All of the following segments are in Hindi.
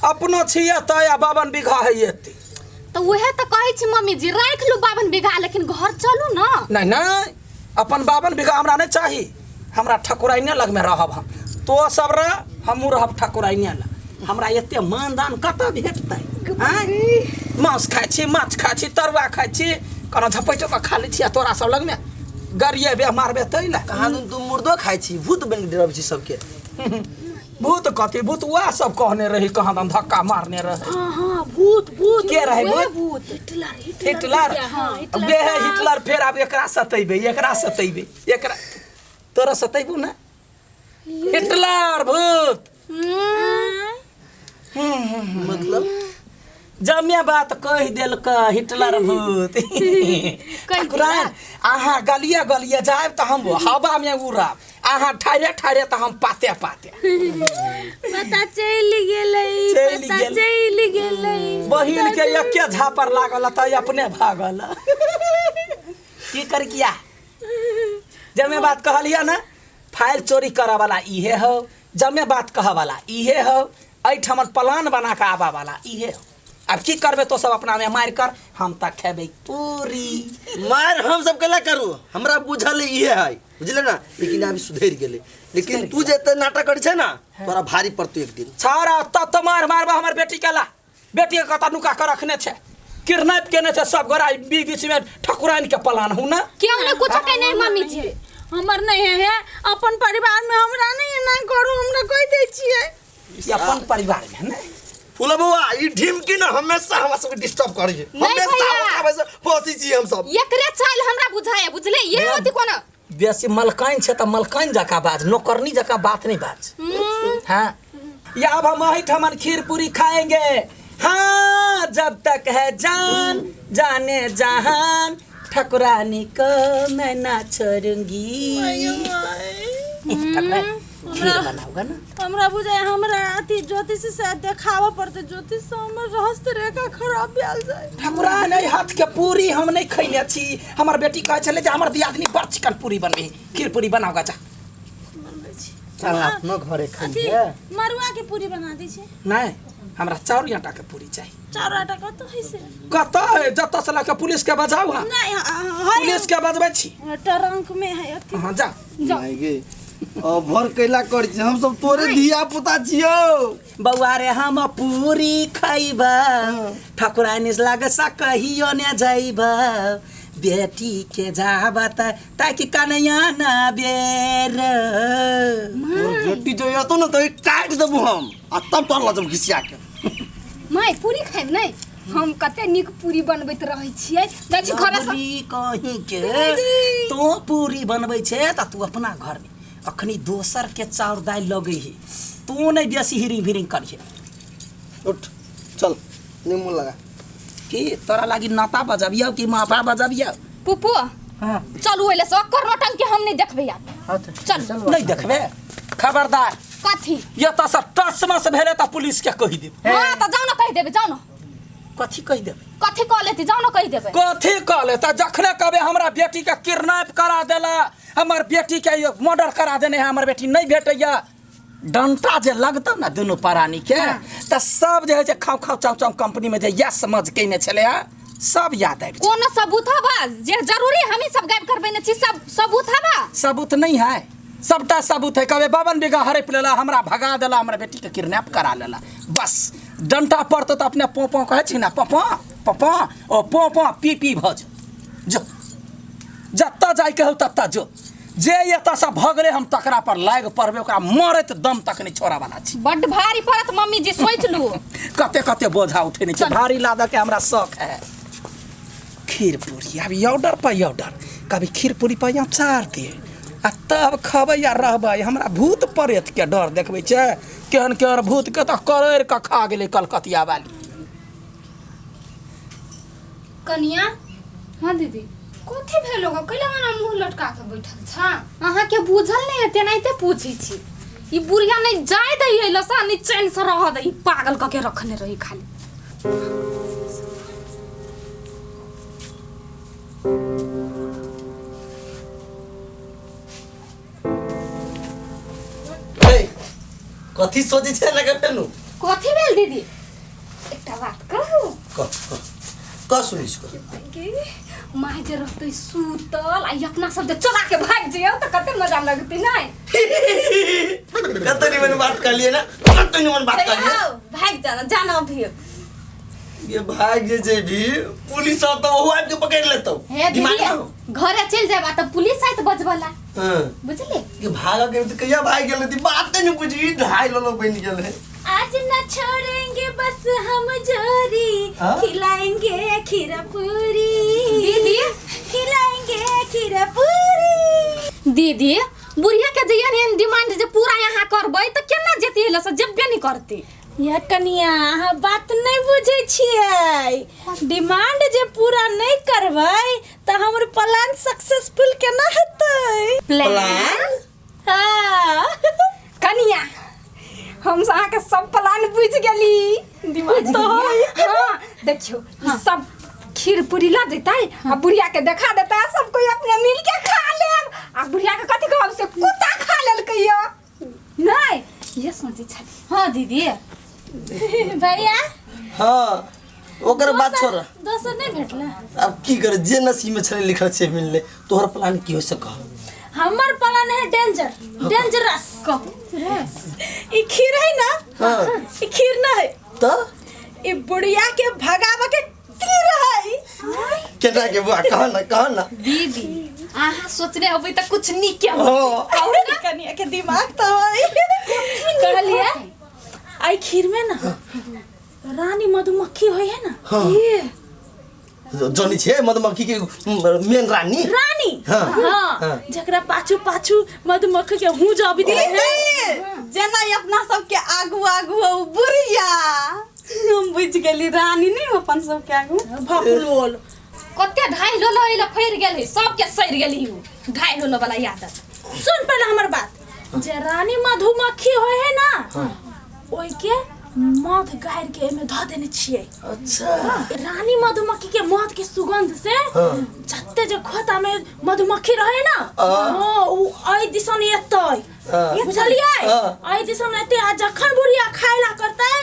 अपनो छिए त 52 बीघा है एते तो वहे तो कहै छी मम्मी जी राख लू 52 बीघा लेकिन घर चलू ना। नहीं अपन 52 बीघा हमरा नहीं चाहिए। हमरा ठकुराइने लग में रहब हम तो सब रह हमू रहब ठकुराइने लग। हमरा एते मानदान कत भेटतै? मांस खाइ छी माछ खाइ छी तरुआ खाइ छी कना झपैटो के खा लै छी तोरा सब लग में गरिए बे मारबे तैला। कहाँ तुम मुर्दो खाइ छी भूत बन डरब छी सबके। भूत कथी भूत वह सब कहने रही कहाँ दम धक्का मारने रहे। हां भूत भूत के रहे भूत हिटलर बे है हिटलर। फिर अब एकरा सतैबे एकरा तोरा सतैबू ना हिटलर भूत। मतलब जमे बात कह दिल हिटलर भूत। अहाँ गलिए गलिए जाए तो हम हवा में उड़ब अहाँ ठारे ठारे तो हम पाते पाते। पता चल गेलै बहिन के एके झापर लागल त अपने भागल। की कर किया जमे बात कहलिया ना फाइल चोरी करे वाला इहे हो जमे बात कह वाला इहे हो ऐठमन प्लान बना के आवा वाला इहे हो। अब की करबे तो सब अपना में मार कर हम तक खेबे पूरी मार हम सब केला करू हमरा बुझल इहे है बुझले ना। लेकिन अभी सुधर गेले लेकिन तू जे नाटक कर छे ना तोरा भारी पड़तो एक दिन। छारा त मार मारबा हमर बेटी केला बेटी के कता नुका कर रखने छे किडनैप केने छे सब गोरा बीच में ठकुराइन के प्लान हूं ना। क्यों ने कुछ कहने मम्मी जी हमर नहीं है अपन परिवार में हमरा नहीं ना करू हमरा कह दे छिए अपन परिवार में ना। फूला बउआ ई ढिमकी ना हमेशा हमरा सब डिस्टर्ब करै छै हमेशा आबै से फंसी छी हम सब। एकरे चाल हमरा बुझाय बुझले ये होती कोन बेसी मलकाइन छे त मलकाइन जका बाज नौकरनी जका बात नहीं बाज। हां या अब हम ऐठमन खीर पूरी खाएंगे। हाँ जब तक है जान जाने जहान ठकुरानी को मैं ना छोड़ूंगी। खीर बनाओगा ना हमरा बुझाय हमरा अति ज्योतिष से देखावा पड़ते ज्योतिष से हमर रहस्य रेखा खराब भेल जाय। ठकुरान हाथ के पूरी हम नहीं खइले छी हमर बेटी कहे छले जे हमर दियादनी बड़ चिकन पूरी बनबे खीर पूरी बनाओगा जा चल अपनो घरे खाइए मरुआ के पूरी बना दी छे। नहीं हमरा चाउर आटा के पूरी चाहिए। चाउर आटा कत है से कत है जत से लके पुलिस के बजाऊ हां नहीं पुलिस के बजबै छी ट्रंक में है अति। हां जा गे भर कैला कर हम सब तोरे धिया पुता छियो बउआ रे हम पूरी खइबा ठकुराइन लागे सा कहियो ने जाइबा बेटी के जाबा ताकि कन्हैया ना बेर बेटी जो ये तो ना तो काट देबो हम आ तब तोर लजम घिसिया के माय पूरी खाइब नहीं हम कते निक पूरी बनबैत रहै छियै देखि घर से पूरी कहीं के तो पूरी बनबै छे त तू अपना घर में अखनी दोसर के चाउर दाल लगे है तू नहीं बेसी हिरिंग भिरिंग करिए। उठ चल नींबू लगा कि तोरा लागी नाता बजाबिया कि मापा बजाबिया पुपू हां चलू एले से कर नटंकी हम नहीं देखबे यार चल नहीं देखबे खबरदार कथी ये त सब टसमस भेले त पुलिस के कहि दे। हां त जाओ ना कह देबे जाओ ना कथी कहि देबे कथी कह लेती जाओ ना कह देबे कथी कह ले त जखने कहबे हमरा बेटी के किडनैप करा देला हमर बेटी के मर्डर करा देने है हमर बेटी नहीं भेटैया डंटा जे लगता ना दोनों प्राणी के त सब जे है जे खाव खाव चाव चाव कंपनी में जे यह समझ के ने छले सब याद आबि कोन सबूत हबा जे जरूरी हम सब गायब करबे ने छी सब सबूत हबा सबूत नहीं है सबटा सबूत है कबे 52 बीघा हड़प लेला हमरा भगा देला हमर बेटी के किडनैप करा लेला बस डंटा पड़तो त अपने पोपो कहे छी ना पोपो पोपो ओ पोपो पी भज जो जत्ता जाय के हो तत्ता जो जे एता से भगले हम तकरा पर लाग पड़बे ओकरा मरत दम तक नहीं छोड़ा वाला छी। बड भारी पड़त मम्मी जी सोच लू कते कते बोझा उठेने छी भारी लादा के हमरा शौक है। खीर पूरी अब ऑर्डर पर ऑर्डर कभी खीर पूरी पर अचार दिए आ तब खबै या रहबै हमरा भूत प्रेत के डर देखबै छै केहन केहन भूत के त करैर के खा गेलै कलकतिया वाली कनिया। हां दीदी कथि भेलो ग कैला मना मुंह लटका के बैठल छ अहाँ के बुझल नहीं है तेनाइते पूछी छी ई बुढ़िया नहीं जाय दै लसा नहीं चैन से रह दै पागल क के रखने रही खाली कथि सोची छे लगे फेनु कथि भेल दीदी बात कहू का सुनिस को कि माँ जे रहते सूतल आ अपना सब चोरा के भाग जियो तो कते मजा लगती नहीं। कतनी मन बात कर लिए ना कतनी मन बात कर लिए भाग जाना भी ये भाग जे भी पुलिस आ तो वो आके पकड़ लेतो दिमाग में घरे चल जाबा तो पुलिस आइत बजबला हां बुझले ये भागा के तो कहिया भाग गेल थी बात नहीं बुझी ढाई लोग बन गेल है आज न छोड़ेंगे बस हम जोरी खिलाएंगे खीरा पूरी दीदी खिलाएंगे खीरा पूरी दीदी बुढ़िया के जयन डिमांड जे पूरा यहाँ करबै तो केना जेती हलो से जब्बे नहीं करती या कनिया अहाँ बात नहीं बुझे छियै डिमांड जे पूरा नहीं करबै तो हमर प्लान सक्सेसफुल केना हेतै प्लान हां कनिया हम अहाँ के सब प्लान बुझ गेली डिमांड तो हां देखियो सब खीर पूरी ला देता है आ बुढ़िया के देखा देता है सब कोई अपने मिल के खा लेब आ बुढ़िया के कथि कहब से कुत्ता खा लेल कहियो नहीं ये सोची छ हां दीदी भैया हां ओकर बात छोड़ दोसर नहीं भेटला अब की करे जे नसीब में छले लिखल से मिलले तोहर प्लान की हो सका हमर प्लान है डेंजरस ई खीर है ना हां ई खीर ना है तो ई बुढ़िया के भगावा के तीर है केना के बुआ कह ना दीदी आहा सोचने होबै त कुछ नी क्या हां और कनिया के दिमाग तो है कहलिए आई खीर में ना रानी मधुमक्खी होय है ना हाँ। जोनी छे मधुमक्खी के मेन रानी हां हां जकरा पाछू मधुमक्खी के हूं जाबी दे जेना अपना सब के आगू बुढ़िया हम बुझ गेली रानी नहीं अपन सब के आगू भकुलोल कते ढाई लोलो एला फैर गेल है सब के सैर गेली हूं ढाई लोलो वाला याद सुन पहले हमर बात जे रानी मधुमक्खी होय है ना ओइ के मध गाड़ के में ध देने छिए अच्छा रानी मधुमक्खी के मध के सुगंध से जत्ते जे खोता में मधुमक्खी रहे ना हां उ आई दिसन एतय बुझलिए आई दिसन एते आ जखन बुढ़िया खाइला करतै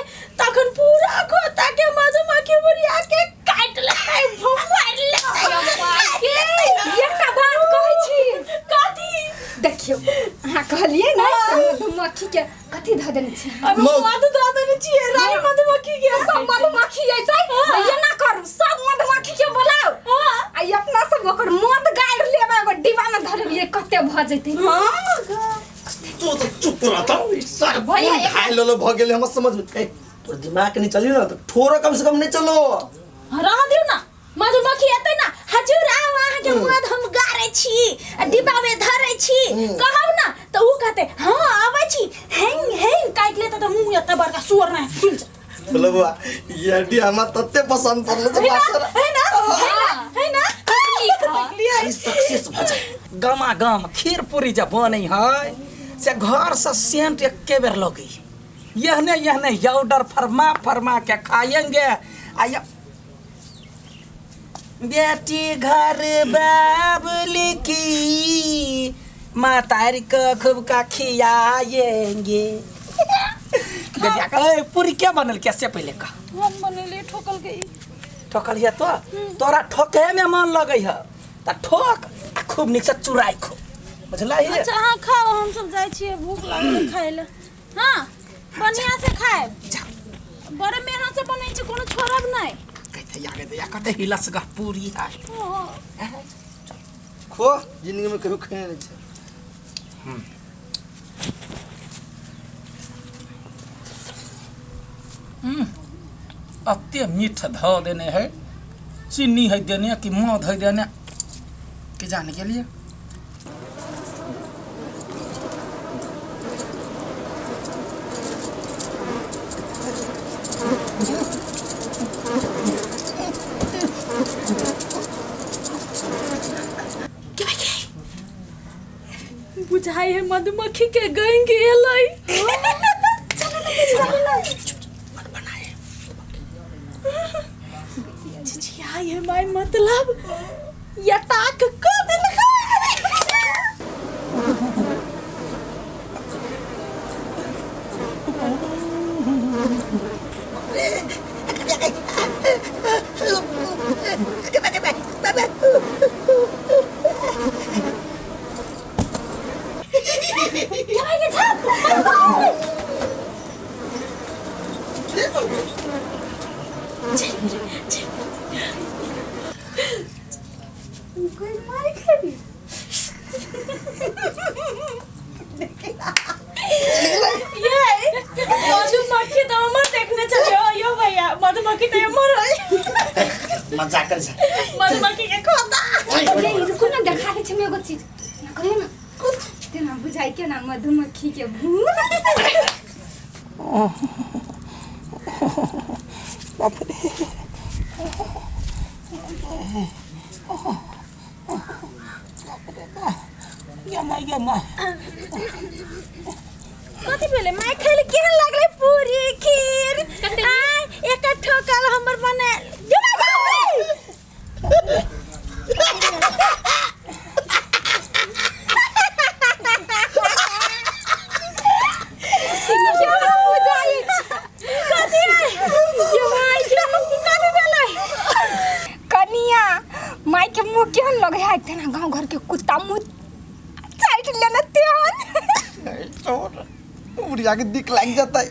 तखन पूरा खोता के मधुमक्खी बुढ़िया के काट लेतै भमार लेतै एकटा बात कहै छी कथी देखियो हां कहलिए ना मधुमक्खी के कथि ध देने छी मध ध देने छिए रानी मधुमक्खी के सब मधुमक्खी है ये ना करू सब मधुमक्खी के बुलाओ आ अपना सब ओकर मध गाड़ लेबे एगो डिब्बा में धरलिए कते भ जैते तू तो चुप रह था सर भैया ढाई लोग भ गेले हम समझ में तोर दिमाग नहीं चली ना तो ठोरो कम से कम नहीं चलो रह दियो ना मधुमक्खी एतै ना हजूर आओ अहाँ के मध हम गारै छी डिब्बा में धरै छी कहब ना तो उ कहते हां आबै छी हेंग काट लेता तो मुंह एते बड़का सुअर ना खुल जा बोलो बुआ ये डी हम तत्ते पसंद पड़ले तो बात कर है ना ई सक्सेस भ जाए गमा गम खीर पूरी जब बनै है से घर से सेंट एके बेर लगी यहने ऑर्डर फरमा के खाएंगे आया बेटी घर बाबली की मातारी को खूब का खियाएंगे गजिया का पूरी क्या बनल कैसे पहले का हम बनेले ठोकल गई ठोकल है तो तोरा ठोके में मन लगै है त ठोक आ खूब निक से चुराई खो बुझला ये अच्छा हां खाओ हम सब जाय छी भूख लागल खाए ले हां बढ़िया से खाए बड़े मेहनत से बनै छी कोनो छोड़ब नहीं कहते आगे दे या कहते हिलस गा पूरी है खो जिंदगी में कभी खाने नहीं छे अत्ते मीठ ध देने है चीनी है देने कि मध है देने के जाने के लिए बुझाई है मधुमक्खी के गएंगे एलै चिचियाई है माय मतलब यटाक को दिल कोई मारी खड़ी ये मधुमक्खी तो मत देखने चले हो यो भैया मधुमक्खी तो मर रही मजाक कर जा मधुमक्खी के खोता ये रुको ना देखा के छमे एगो चीज ना कहियो ना तेना बुझाइ के ना मधुमक्खी के भूत बाप रे या माय कथी भेले माय खाइले केहन लागले पूरी खीर आ एक ठोकल हमर बने कनिया माई के मुंह केहन लगे है तेना गांव घर के कुत्ता मुंह चाट लेना तेहन उड़िया के दिख लग जाता है